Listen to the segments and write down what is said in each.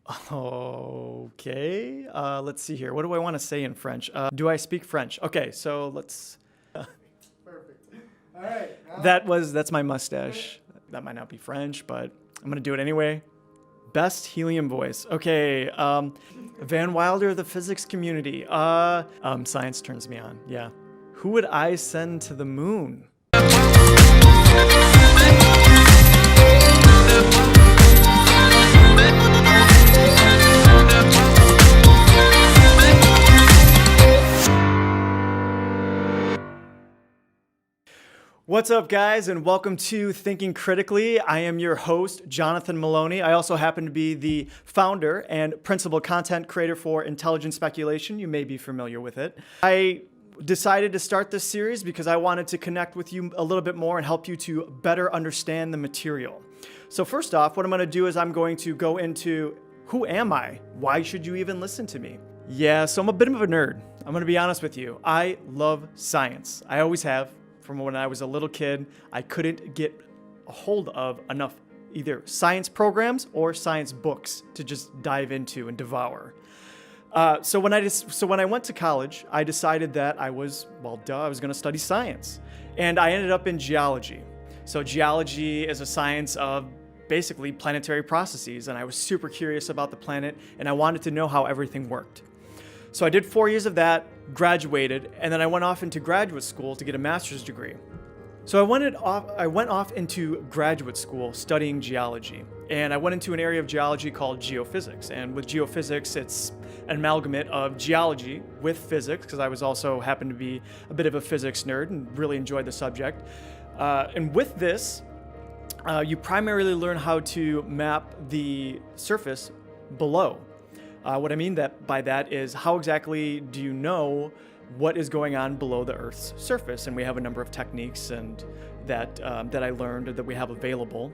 Okay. Let's see here. What do I want to say in French? Do I speak French? Okay, so let's. Perfect. All right. That's my mustache. That might not be French, but I'm gonna do it anyway. Best helium voice. Okay. Van Wilder of the physics community. Science turns me on. Yeah. Who would I send to the moon? What's up, guys, and welcome to Thinking Critically. I am your host, Jonathan Maloney. I also happen to be the founder and principal content creator for Intelligent Speculation. You may be familiar with it. I decided to start this series because I wanted to connect with you a little bit more and help you to better understand the material. So first off, what I'm going to do is I'm going to go into who am I? Why should you even listen to me? Yeah, so I'm a bit of a nerd. I'm going to be honest with you. I love science. I always have. From when I was a little kid, I couldn't get a hold of enough either science programs or science books to just dive into and devour. So when I went to college, I decided that I was going to study science, and I ended up in geology. So geology is a science of basically planetary processes, and I was super curious about the planet, and I wanted to know how everything worked. So I did 4 years of that, graduated, and then I went off into graduate school to get a master's degree. So I went off into graduate school studying geology, and I went into an area of geology called geophysics. And with geophysics, it's an amalgamate of geology with physics, because I was also happened to be a bit of a physics nerd and really enjoyed the subject. And with this, you primarily learn how to map the surface below. What I mean by that is how exactly do you know what is going on below the Earth's surface? And we have a number of techniques and that I learned that we have available.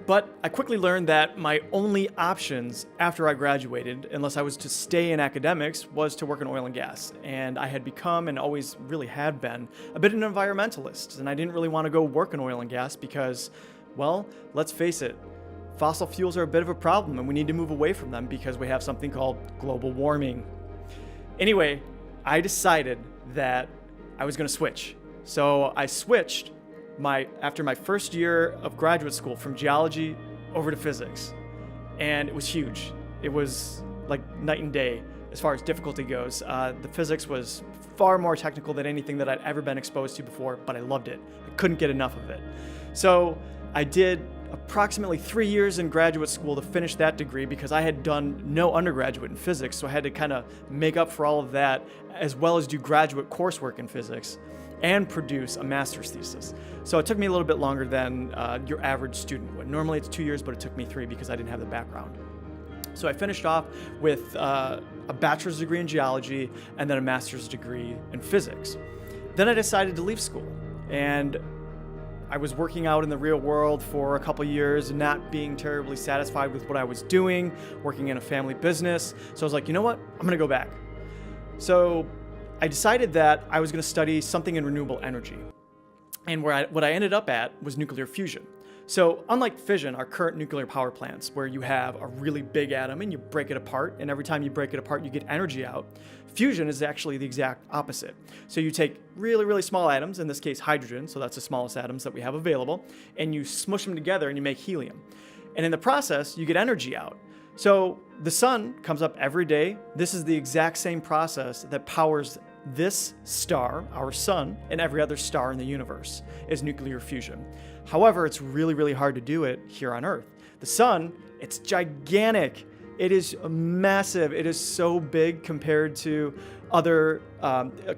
But I quickly learned that my only options after I graduated, unless I was to stay in academics, was to work in oil and gas. And I had become, and always really had been, a bit of an environmentalist. And I didn't really want to go work in oil and gas because, well, let's face it, fossil fuels are a bit of a problem, and we need to move away from them because we have something called global warming. Anyway, I decided that I was going to switch. So I switched after my first year of graduate school from geology over to physics. And it was huge. It was like night and day as far as difficulty goes. The physics was far more technical than anything that I'd ever been exposed to before, but I loved it. I couldn't get enough of it. So I did approximately 3 years in graduate school to finish that degree because I had done no undergraduate in physics, so I had to kind of make up for all of that, as well as do graduate coursework in physics and produce a master's thesis. So it took me a little bit longer than your average student would. Normally it's 2 years, but it took me 3 because I didn't have the background. So I finished off with a bachelor's degree in geology and then a master's degree in physics. Then I decided to leave school, and I was working out in the real world for a couple years, not being terribly satisfied with what I was doing, working in a family business. So I was like, you know what? I'm going to go back. So I decided that I was going to study something in renewable energy. And what I ended up at was nuclear fusion. So unlike fission, our current nuclear power plants, where you have a really big atom and you break it apart, and every time you break it apart, you get energy out, fusion is actually the exact opposite. So you take really, really small atoms, in this case hydrogen, so that's the smallest atoms that we have available, and you smush them together and you make helium. And in the process, you get energy out. So the sun comes up every day. This is the exact same process that powers this star, our sun, and every other star in the universe, is nuclear fusion. However, it's really, really hard to do it here on Earth. The sun, it's gigantic. It is massive. It is so big compared to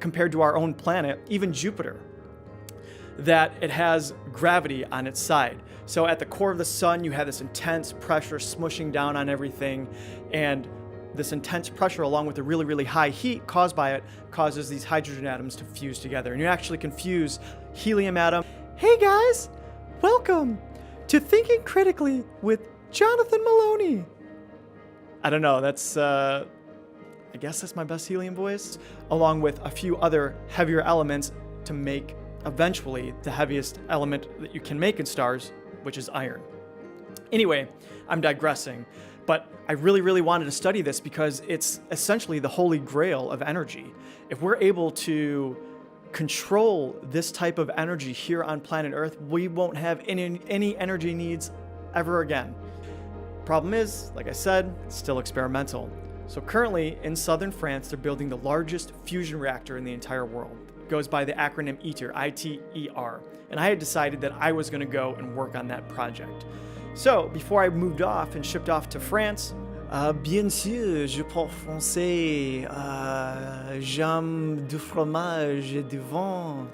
compared to our own planet, even Jupiter, that it has gravity on its side. So at the core of the sun, you have this intense pressure smushing down on everything, and this intense pressure, along with the really, really high heat caused by it, causes these hydrogen atoms to fuse together. And you actually can fuse helium atom. Hey guys, welcome to Thinking Critically with Jonathan Maloney. I don't know, I guess that's my best helium voice, along with a few other heavier elements to make eventually the heaviest element that you can make in stars, which is iron. Anyway, I'm digressing. But I really, really wanted to study this because it's essentially the holy grail of energy. If we're able to control this type of energy here on planet Earth, we won't have any energy needs ever again. Problem is, like I said, it's still experimental. So currently in southern France, they're building the largest fusion reactor in the entire world. It goes by the acronym ITER, I-T-E-R. And I had decided that I was going to go and work on that project. So before I moved off and shipped off to France, bien sûr, je parle français, j'aime du fromage et du vin.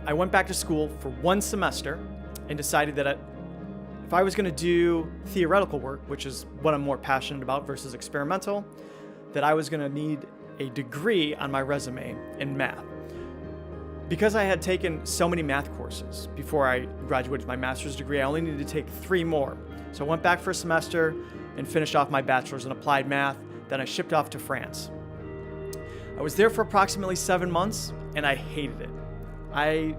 I went back to school for 1 semester and decided that if I was going to do theoretical work, which is what I'm more passionate about versus experimental, that I was going to need a degree on my resume in math. Because I had taken so many math courses before I graduated with my master's degree, I only needed to take 3 more. So I went back for a semester and finished off my bachelor's in applied math. Then I shipped off to France. I was there for approximately 7 months and I hated it. I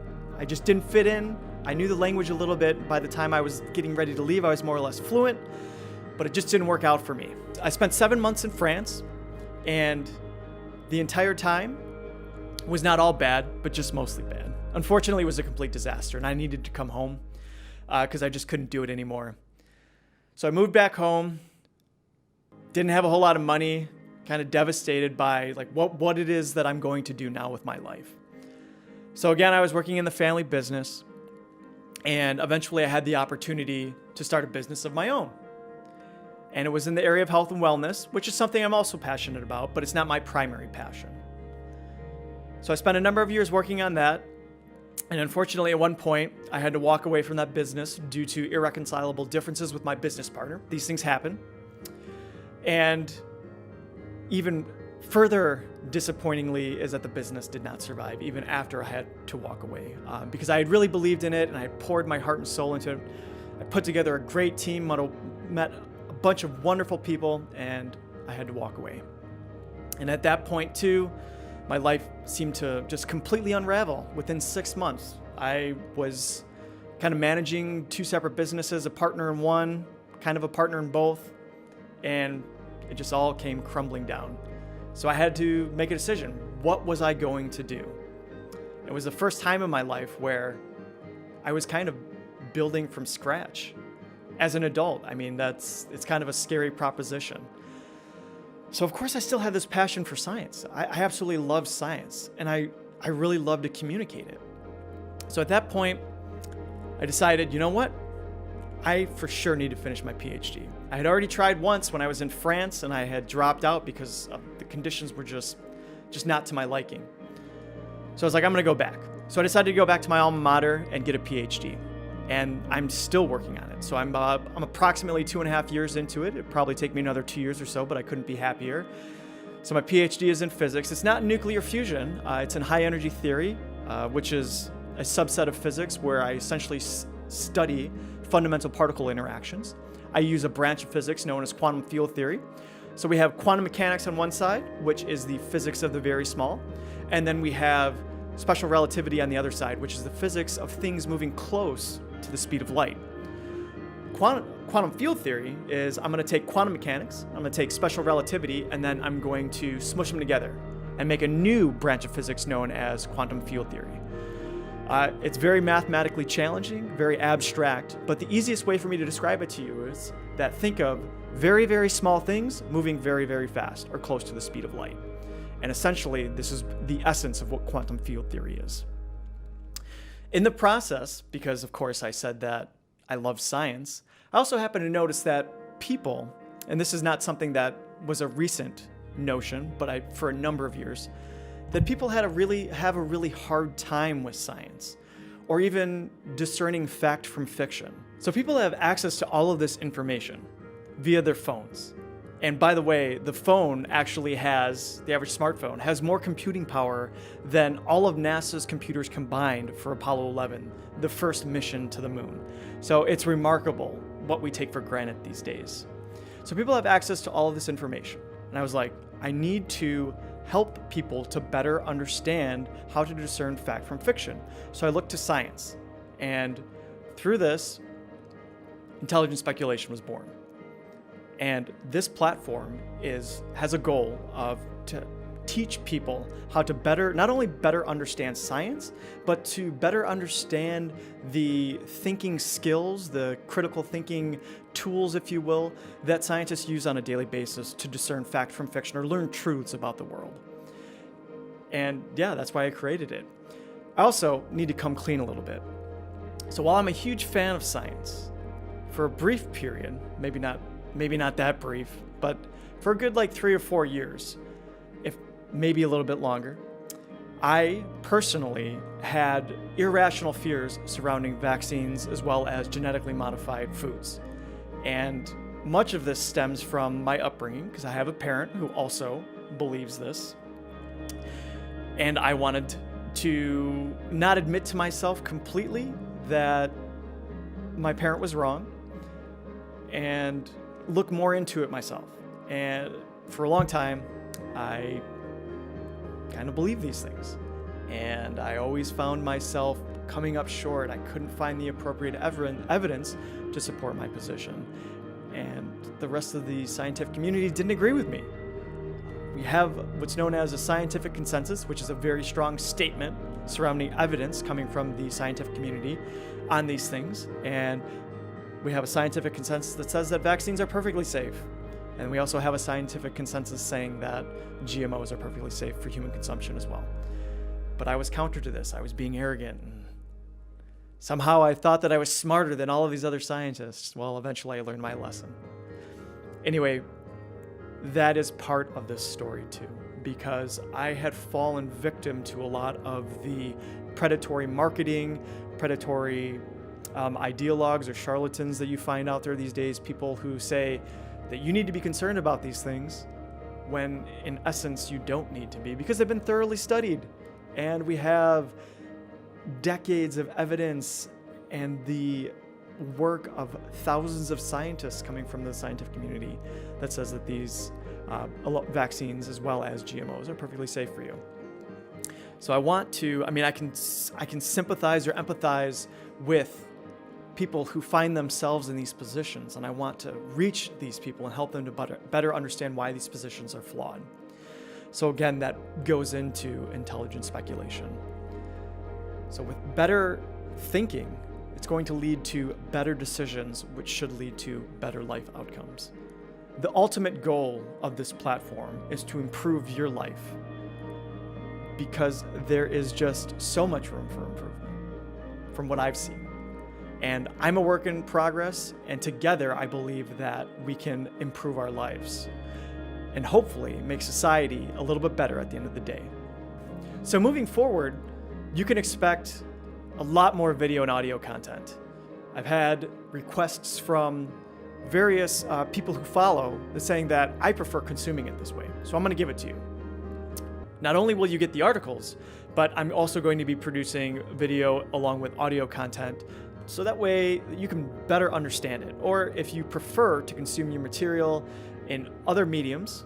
just didn't fit in. I knew the language a little bit. By the time I was getting ready to leave, I was more or less fluent, but it just didn't work out for me. I spent 7 months in France, and the entire time was not all bad, but just mostly bad. Unfortunately, it was a complete disaster, and I needed to come home because I just couldn't do it anymore. So I moved back home, didn't have a whole lot of money, kind of devastated by like what it is that I'm going to do now with my life. So again, I was working in the family business, and eventually I had the opportunity to start a business of my own. And it was in the area of health and wellness, which is something I'm also passionate about, but it's not my primary passion. So I spent a number of years working on that. And unfortunately, at one point, I had to walk away from that business due to irreconcilable differences with my business partner. These things happen. And even further disappointingly is that the business did not survive even after I had to walk away because I had really believed in it and I had poured my heart and soul into it. I put together a great team, met a bunch of wonderful people, and I had to walk away. And at that point too, my life seemed to just completely unravel within 6 months. I was kind of managing 2 separate businesses, a partner in one, kind of a partner in both, and it just all came crumbling down. So I had to make a decision. What was I going to do? It was the first time in my life where I was kind of building from scratch as an adult. I mean, it's kind of a scary proposition. So of course I still had this passion for science. I absolutely love science, and I really love to communicate it. So at that point, I decided, you know what? I for sure need to finish my PhD. I had already tried once when I was in France, and I had dropped out because the conditions were just not to my liking. So I was like, I'm gonna go back. So I decided to go back to my alma mater and get a PhD. And I'm still working on it. So I'm approximately 2.5 years into it. It'd probably take me another 2 years or so, but I couldn't be happier. So my PhD is in physics. It's not nuclear fusion. It's in high energy theory, which is a subset of physics where I essentially study fundamental particle interactions. I use a branch of physics known as quantum field theory. So we have quantum mechanics on one side, which is the physics of the very small. And then we have special relativity on the other side, which is the physics of things moving close to the speed of light. Quantum field theory is I'm going to take quantum mechanics, I'm going to take special relativity, and then I'm going to smush them together and make a new branch of physics known as quantum field theory. It's very mathematically challenging, very abstract, but the easiest way for me to describe it to you is that think of very, very small things moving very, very fast or close to the speed of light. And essentially, this is the essence of what quantum field theory is. In the process, because of course I said that I love science, I also happen to notice that people, and this is not something that was a recent notion, but for a number of years, that people have a really hard time with science, or even discerning fact from fiction. So people have access to all of this information via their phones. And by the way, the phone actually the average smartphone has more computing power than all of NASA's computers combined for Apollo 11, the first mission to the moon. So it's remarkable what we take for granted these days. So people have access to all of this information. And I was like, I need to help people to better understand how to discern fact from fiction. So I looked to science. And through this, intelligent speculation was born. And this platform has a goal to teach people how to not only better understand science, but to better understand the thinking skills, the critical thinking tools, if you will, that scientists use on a daily basis to discern fact from fiction or learn truths about the world. And yeah, that's why I created it. I also need to come clean a little bit. So while I'm a huge fan of science, for a brief period, maybe not that brief, but for a good 3 or 4 years, if maybe a little bit longer, I personally had irrational fears surrounding vaccines as well as genetically modified foods. And much of this stems from my upbringing, because I have a parent who also believes this. And I wanted to not admit to myself completely that my parent was wrong and look more into it myself. And for a long time, I kind of believed these things. And I always found myself coming up short. I couldn't find the appropriate evidence to support my position. And the rest of the scientific community didn't agree with me. We have what's known as a scientific consensus, which is a very strong statement surrounding evidence coming from the scientific community on these things. And we have a scientific consensus that says that vaccines are perfectly safe. And we also have a scientific consensus saying that GMOs are perfectly safe for human consumption as well. But I was counter to this. I was being arrogant. And somehow I thought that I was smarter than all of these other scientists. Well, eventually I learned my lesson. Anyway, that is part of this story too, because I had fallen victim to a lot of the predatory marketing, predatory ideologues or charlatans that you find out there these days, people who say that you need to be concerned about these things when in essence you don't need to be, because they've been thoroughly studied. And we have decades of evidence and the work of thousands of scientists coming from the scientific community that says that these vaccines as well as GMOs are perfectly safe for you. So I can sympathize or empathize with people who find themselves in these positions, and I want to reach these people and help them to better understand why these positions are flawed. So again, that goes into intelligent speculation. So with better thinking, it's going to lead to better decisions, which should lead to better life outcomes. The ultimate goal of this platform is to improve your life, because there is just so much room for improvement from what I've seen. And I'm a work in progress, and together I believe that we can improve our lives and hopefully make society a little bit better at the end of the day. So moving forward, you can expect a lot more video and audio content. I've had requests from various people who follow saying that I prefer consuming it this way. So I'm going to give it to you. Not only will you get the articles, but I'm also going to be producing video along with audio content, so that way you can better understand it. Or if you prefer to consume your material in other mediums,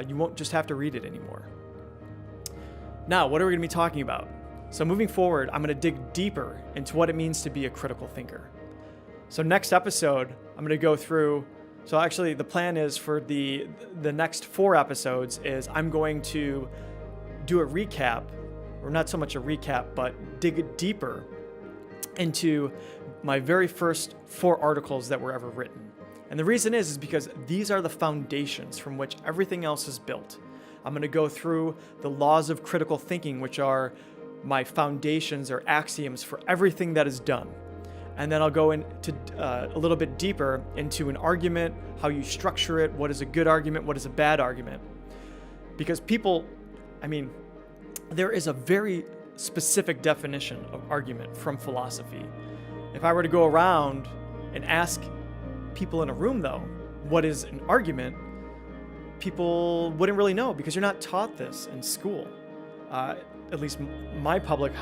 you won't just have to read it anymore. Now, what are we going to be talking about? So moving forward, I'm going to dig deeper into what it means to be a critical thinker. So next episode, I'm going to go through, so actually the plan is for the next 4 episodes is I'm going to do a recap, or not so much a recap, but dig deeper into my very first 4 articles that were ever written. And the reason is because these are the foundations from which everything else is built. I'm going to go through the laws of critical thinking, which are my foundations or axioms for everything that is done. And then I'll go into a little bit deeper into an argument, how you structure it, what is a good argument, what is a bad argument. Because there is a very specific definition of argument from philosophy. If I were to go around and ask people in a room, though, what is an argument, people wouldn't really know, because you're not taught this in school. At least my public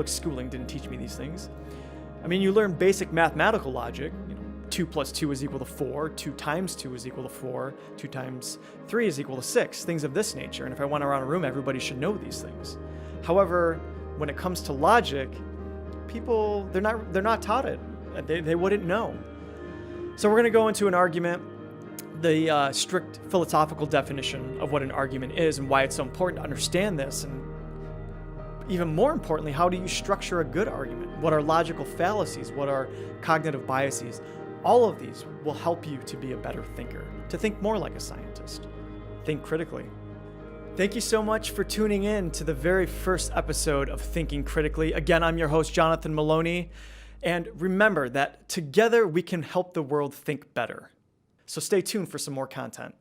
schooling didn't teach me these things. You learn basic mathematical logic. 2 + 2 is equal to 4, 2 times 2 is equal to 4, 2 times 3 is equal to 6, things of this nature. And if I went around a room, everybody should know these things. However, when it comes to logic, people, they're not taught it. They wouldn't know. So we're going to go into an argument, the strict philosophical definition of what an argument is and why it's so important to understand this. And even more importantly, how do you structure a good argument? What are logical fallacies? What are cognitive biases? All of these will help you to be a better thinker, to think more like a scientist. Think critically. Thank you so much for tuning in to the very first episode of Thinking Critically. Again, I'm your host, Jonathan Maloney. And remember that together we can help the world think better. So stay tuned for some more content.